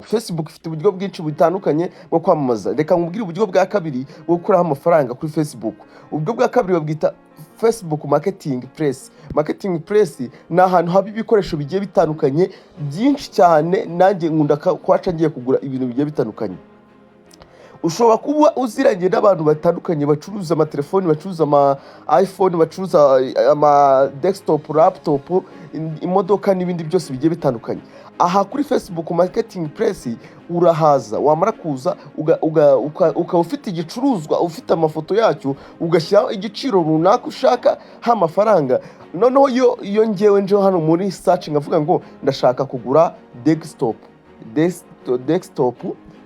Facebook ifite uburyo bwinshi butandukanye bwo kwamamaza. Reka nkubwire uburyo bwa kabiri bwo gukuraho amafaranga kuri Facebook. Uburyo bwa kabiri babwita Facebook Marketing Place. Marketing Place ni ahantu haba ibikoresho bigiye bitandukanye byinshi cyane, nanjye nkunda kwaca ngiye kugura ibintu bigiye bitandukanye. Ushobora kuba uziranye n'abantu batandukanye bacuruza amatelefoni, bacuruza ama iPhone, bacuruza ama desktop, laptop, imodoka n'ibindi byose bigiye bitandukanye. Aha kuri Facebook Marketing Place urahaza, wamara kuza ukaba ufite igicuruzwa, ufite amafoto yacyo, ugashyiraho igiciro runaka ushaka amafaranga. Noneho iyo ngewe nje hano muri search ngavuga ngo ndashaka kugura desktop,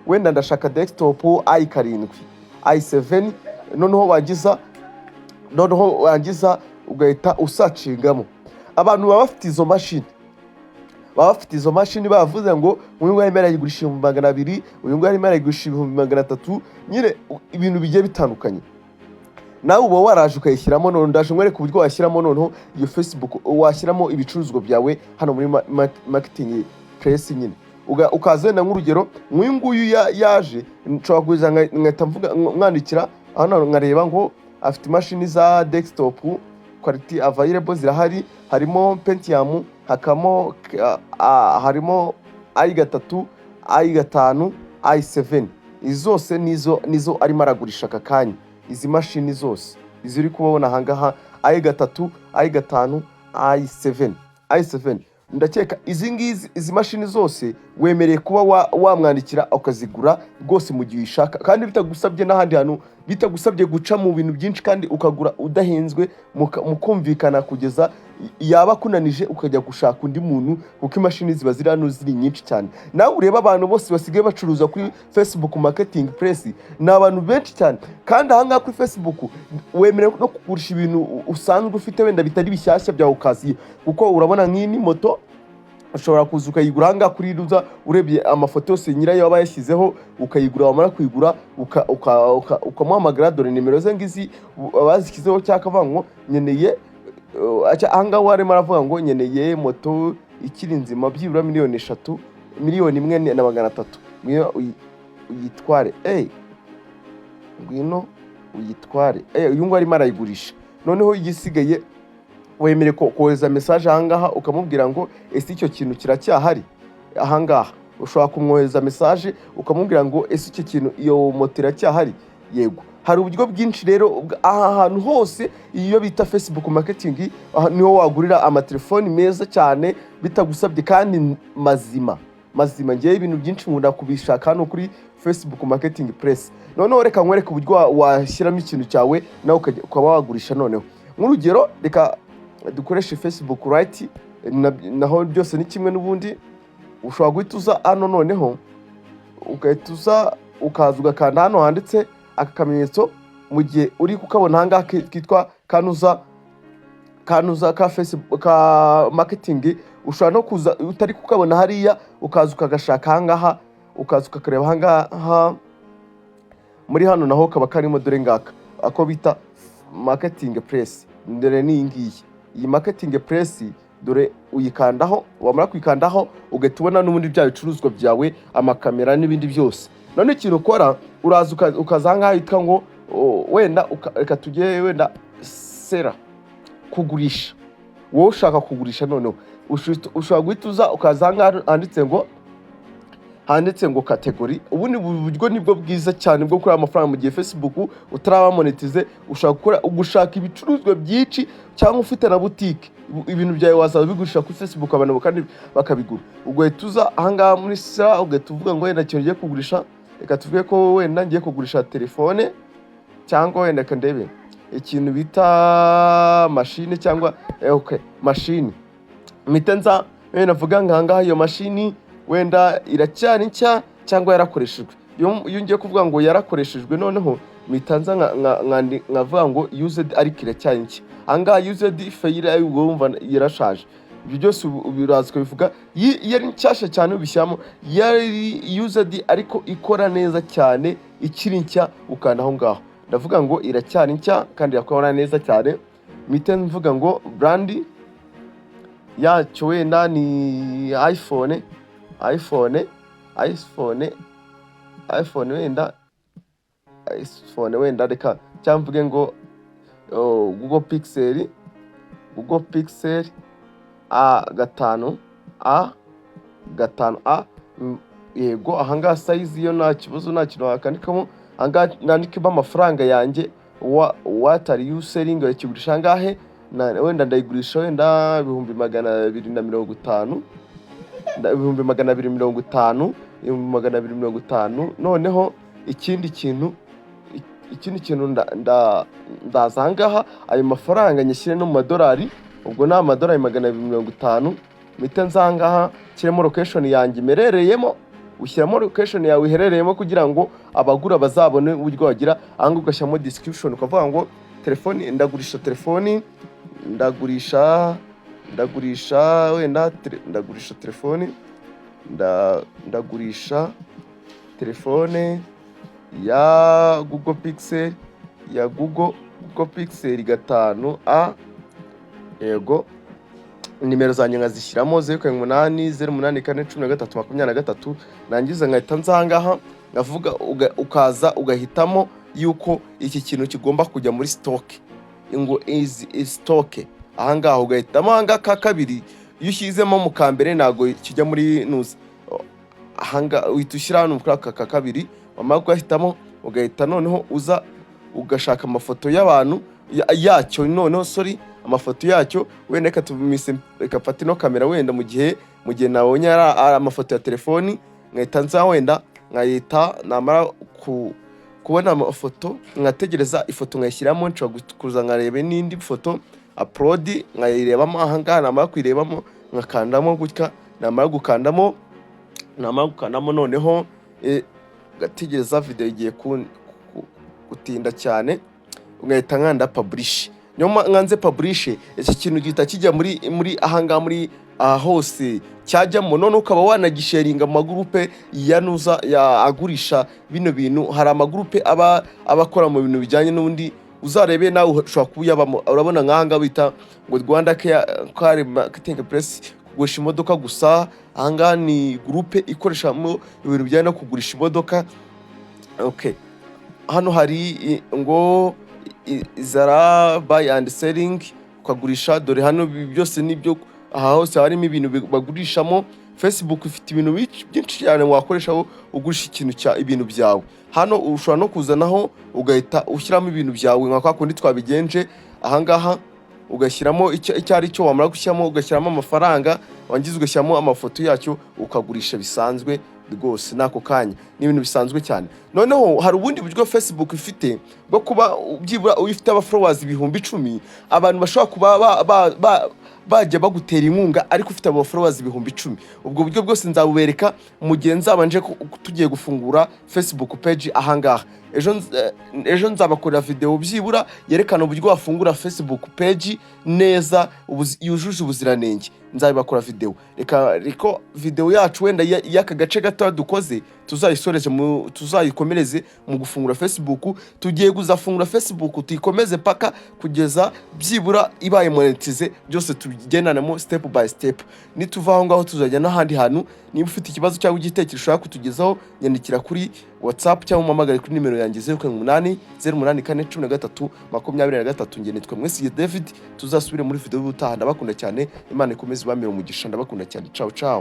wenda ndashaka desktop i7, i7, noneho wangiza ugahita usacingamo. Abantu baba bafite izo mashini, bavuze ngo uyu nguyu arimo arayigurisha 200,000, uyu nguyu arimo arayigurisha 300,000, nyine ibintu bigiye bitandukanye. Nawe uba waraje ukayishyiramo, none ndaje nkwereka uburyo washyiramo noneho iyo Facebook, washyiramo ibicuruzwa byawe hano muri Marketing Place nyine. Ukazenda nk'urugero, nk'uyu nguyu yaje, nshobora kuza nkahita mwandikira hano nkareba ngo afite imashini za desktop quality available zirahari, harimo Pentium, harimo i3, i5, i7. Izi zose nizo arimo aragurisha aka kanya. Izi mashini zose izi uri kubona ahangaha, i3, i5, i7. Ndakeka izi mashini zose wemereye kuba wamwandikira ukazigura rwose mu gihe uyishaka, kandi bitagusabye n'ahandi hantu, bitagusabye guca mu bintu byinshi, kandi ukagura udahenzwe, mukumvikana kugeza yaba kunanije ukajya gushaka undi muntu, kuko imashini ziba ziri hano ziri nyinshi cyane. Nawe ureba abantu bose basigaye bacuruza kuri Facebook Marketing Place ni abantu benshi cyane, kandi ahangaha kuri Facebook wemerewe no kugurisha ibintu usanzwe ufite wenda bitari bishyashya bya okaziyo, kuko urabona nk'ini moto ushobora kuza ukayigura ahangaha kuri Ruza, urebye amafoto yose nyirayo aba yashyizeho, ukayigura, wamara kuyigura ukamuhamagara, dore nimero ze ngizi bazishyizeho, cyangwa avuga ngo nkeneye ahangaha warimo aravuga ngo nkeneye moto ikiri nzima byibura 3 miliyoni 1,300,000, ngwino uyitware, ngwino uyitware, uyu ngo arimo arayigurisha. Noneho igisigaye wemere kohereza message ahangaha ukamubwira ngo ese icyo kintu kiracyahari. Ahangaha ushobora kumwohereza message ukamubwira ngo ese icyo kintu, iyo moto iracyahari. Yego, hari uburyo bwinshi rero. Aha hantu hose iyo bita Facebook Marketing, niho wagurira amatelefoni meza cyane bitagusabye, kandi mazima. Ngiye ibintu byinshi nkunda kubishaka hano kuri Facebook Marketing Place. Noneho reka nkwereke uburyo washyiramo ikintu cyawe nawe ukaba wagurisha. Noneho nk'urugero, reka dukoreshe Facebook Lite, naho byose ni kimwe n'ubundi. Ushobora guhita uza hano, noneho ugahita ukaza ugakanda hano handitse aka kamenyetso, mu gihe uri kukabona ahangaha kitwa kanuza ka Facebook ka Marketing. Ushobora no kuza utari kukabona hariya, ukaza ukagashaka ahangaha, ukaza ukakareba ahangaha muri hano, naho kaba karimo dore ngaka ako bita Marketing Place. Ndere ni iyi Marketing Place, dore uyikandaho, wamara kuyikandaho ugahita ubona n'ubundi bya bicuruzwa byawe, amakamera n'ibindi byose. None ikintu ukora, uraza ukaza ahangaha yitwa ngo wenda reka tujye wenda sera, kugurisha. Wowe ushaka kugurisha, noneho ushobora guhita uza ukaza ahangaha handitse ngo category. Ubundi buryo nibwo bwiza cyane bwo gukora amafaranga mu gihe Facebook utaraba monetize. Ushaka gushaka ibicuruzwa byinshi, cyangwa ufite na boutique, ibintu byawe waza bigurisha kuri Facebook abantu kandi bakabigura. Ugahita uza ahangaha muri sera, ugahita uvuga ngo wenda ngiye kugurisha, reka tuvuge ko wenda ngiye kugurisha telefone, cyangwa wenda kandebe ikintu bita machine, cyangwa machine. Mitenza wenda vuga ngahangaha iyo machine wenda iracyari nshya cyangwa yarakoreshejwe. Iyo ngiye kuvuga ngo yarakoreshejwe, noneho mitanza nkavuga ngo used ariko iracyari nshya. Ahangaha used fail, wumva yarashaje. Ibyo byose birazwe bivuga yari nshyashya cyane, ubishyamo yari used ariko ikora neza cyane, ikiri nshya, ukanda aho ngaho. Ndavuga ngo iracyari nshya kandi yakora neza cyane. Mite mvuga ngo brand yacyo wenda ni iPhone. iPhone wenda reka cyangwa mvuge ngo Google Pixel A5 yego ahangaha size yo nta kibazo, nta kintu wakandikamo. Ahangaha nandikemo amafaranga yanjye what are you selling, bakigurisha angahe, wenda ndayigurisha wenda 250, 250. Noneho ikindi kintu ndaza ahangaha ayo mafaranga nyashyire no mu madolari, ubwo ni amadolari 250. mpita nza ahangaha nshyiremo location yanjye imerereyemo, ushyiramo location yawe iherereyemo kugira ngo abagura bazabone uburyo wagira. ahangaha ugashyiramo description ukavuga ngo telefoni, ndagurisha telefoni, ndagurisha telefone ya Google Pixel, Google Pixel 5A, yego nimero zanjye nkazishyiramo 0780841323, nangiza nkahita nzangaha ngavuga ukaza ugahitamo yuko iki kintu kigomba kujya muri stock, ngo is stock. ahangaha ugahitamo ahangaha ka kabiri, iyo ushyizemo mu kambere ntago kijya muri news. ahangaha uhita ushyira hano kuri aka ka kabiri, wamara ugahitamo ugahita noneho uza ugashaka amafoto y'abantu yacyo, noneho amafoto yacyo wenda reka mfate ino kamera wenda mu gihe nabonye ari amafoto ya telefoni, nkahita nza wenda nkahita namara kubona amafoto nkategereza ifoto nkayishyiramo, nshobora kuza nkareba n'indi foto upload nkayirebamo. ahangaha namara kuyirebamo nkakandamo gutya, namara gukandamo noneho gategereza video igiye gutinda cyane, ugahita nkanda publish. nyuma nkanze publish, iki kintu gihita kijya muri ahangaha muri hose cyajyamo, none ukaba wanagisharinga mu magroupe yanuza agurisha bino bintu. hari amagroupe abakora mu bintu bijyanye n'undi, uzarebe nawe ushobora kuyabamo. urabona nk'ahangaha bita ngo Rwanda Car Marketing Press, kugurisha imodoka gusa. ahangaha ni groupe ikoresha mu ibintu bijyanye no kugurisha imodoka. okay, hano hari ngo Zara buy and selling, ukagurisha. dore hano byose nibyo, aha hose harimo ibintu bagurishamo. Facebook ifite ibintu byinshi cyane wakoresha ugurisha ibintu byawe. hano ushobora no kuzanaho ugahita ushyiramo ibintu byawe nka kwa kundi twabigenje. ahangaha ugashyiramo icyo ari cyo, wamara gushyiramo ugashyiramo amafaranga, wangiza ugashyiramo amafoto yacyo, ukagurisha bisanzwe rwose nako kanya. ni ibintu bisanzwe cyane. noneho hari ubundi buryo Facebook ifite bwo kuba byibura uyifite followers 10,000, abantu bashobora kuba bajya bagutera inkunga ariko ufite followers 10,000. ubwo buryo bwose nzabubereka mu gihe nzabanje tugiye gufungura Facebook page. ahangaha ejo nzabakorera video byibura yerekana uburyo wafungura Facebook page neza yujuje ubuziranenge. nzabakora video, reka video yacu wenda y'aka gace gato dukoze tuzayikomereze mu gufungura Facebook. tugiye kuzafungura Facebook tuyikomeze paka kugeza byibura ibaye monetize, byose tugendanamo step by step. nituva aho ngaho tuzajya n'ahandi hantu. niba ufite ikibazo cyangwa igitekerezo ushaka kutugezaho, nyandikira kuri WhatsApp cyangwa umpamagare kuri nimero yanjye 0880841323. njye nitwa Mwesiye David, tuzasubire muri video y'ubutaha. ndabakunda cyane, Imana ikomeze ibamire umugisha. ndabakunda cyane, ciao ciao.